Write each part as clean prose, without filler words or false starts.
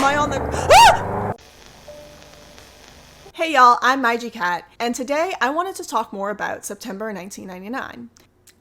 Am I on the... Ah! Hey y'all, I'm MyGCat, and today I wanted to talk more about September 1999.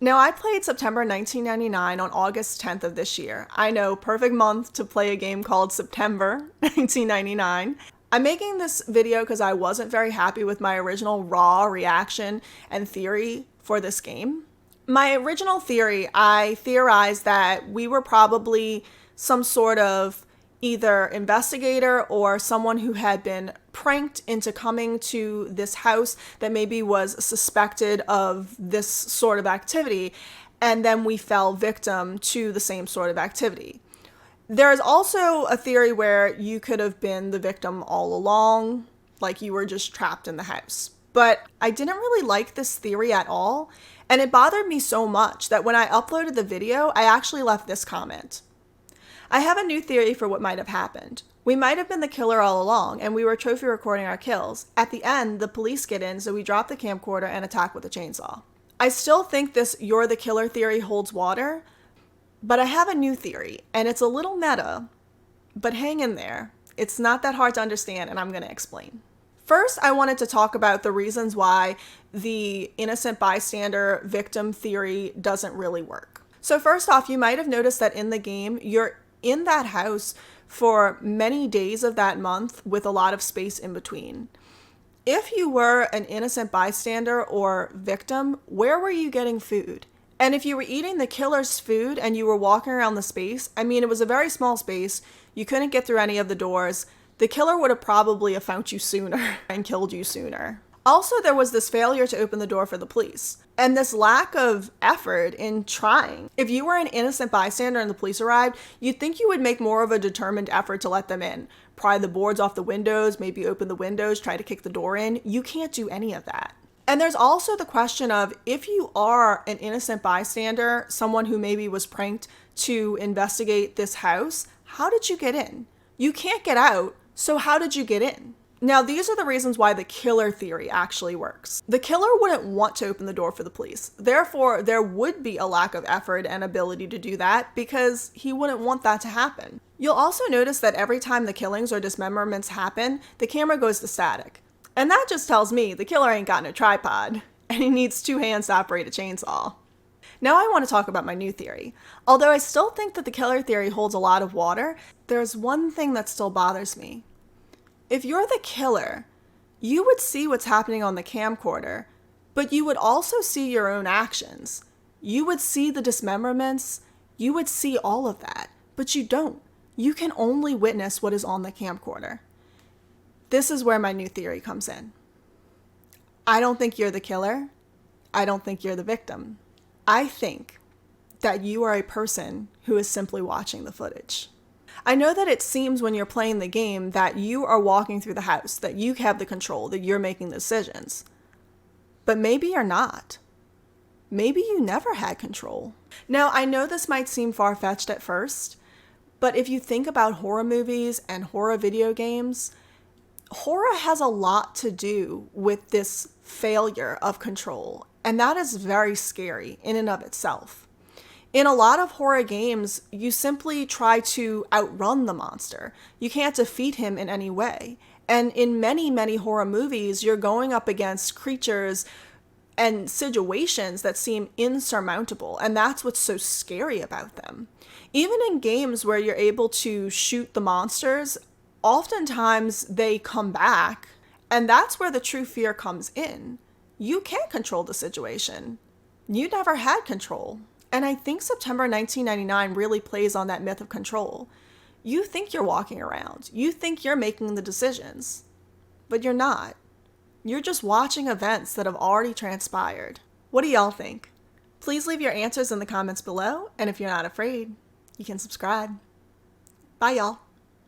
Now, I played September 1999 on August 10th of this year. I know, perfect month to play a game called September 1999. I'm making this video because I wasn't very happy with my original raw reaction and theory for this game. My original theory, I theorized that we were probably some sort of either investigator or someone who had been pranked into coming to this house that maybe was suspected of this sort of activity, and then we fell victim to the same sort of activity. There's also a theory where you could have been the victim all along, like you were just trapped in the house. But I didn't really like this theory at all, and it bothered me so much that when I uploaded the video, I actually left this comment. I have a new theory for what might have happened. We might have been the killer all along, and we were trophy recording our kills. At the end, the police get in, so we drop the camcorder and attack with a chainsaw. I still think this "you're the killer" theory holds water, but I have a new theory, and it's a little meta, but hang in there. It's not that hard to understand, and I'm going to explain. First, I wanted to talk about the reasons why the innocent bystander victim theory doesn't really work. So first off, you might have noticed that in the game, you're in that house for many days of that month with a lot of space in between. If you were an innocent bystander or victim, where were you getting food? And if you were eating the killer's food and you were walking around the space, I mean, it was a very small space. You couldn't get through any of the doors. The killer would have probably found you sooner and killed you sooner. Also, there was this failure to open the door for the police and this lack of effort in trying. If you were an innocent bystander and the police arrived, you'd think you would make more of a determined effort to let them in. Pry the boards off the windows, maybe open the windows, try to kick the door in. You can't do any of that. And there's also the question of, if you are an innocent bystander, someone who maybe was pranked to investigate this house, how did you get in? You can't get out, so how did you get in? Now, these are the reasons why the killer theory actually works. The killer wouldn't want to open the door for the police. Therefore, there would be a lack of effort and ability to do that because he wouldn't want that to happen. You'll also notice that every time the killings or dismemberments happen, the camera goes to static. And that just tells me the killer ain't got no tripod, and he needs 2 hands to operate a chainsaw. Now I want to talk about my new theory. Although I still think that the killer theory holds a lot of water, there's one thing that still bothers me. If you're the killer, you would see what's happening on the camcorder, but you would also see your own actions. You would see the dismemberments, you would see all of that, but you don't. You can only witness what is on the camcorder. This is where my new theory comes in. I don't think you're the killer. I don't think you're the victim. I think that you are a person who is simply watching the footage. I know that it seems when you're playing the game that you are walking through the house, that you have the control, that you're making the decisions. But maybe you're not. Maybe you never had control. Now, I know this might seem far-fetched at first, but if you think about horror movies and horror video games, horror has a lot to do with this failure of control, and that is very scary in and of itself. In a lot of horror games, you simply try to outrun the monster. You can't defeat him in any way. And in many, many horror movies, you're going up against creatures and situations that seem insurmountable, and that's what's so scary about them. Even in games where you're able to shoot the monsters, oftentimes they come back, and that's where the true fear comes in. You can't control the situation. You never had control. And I think September 1999 really plays on that myth of control. You think you're walking around. You think you're making the decisions. But you're not. You're just watching events that have already transpired. What do y'all think? Please leave your answers in the comments below, and if you're not afraid, you can subscribe. Bye, y'all.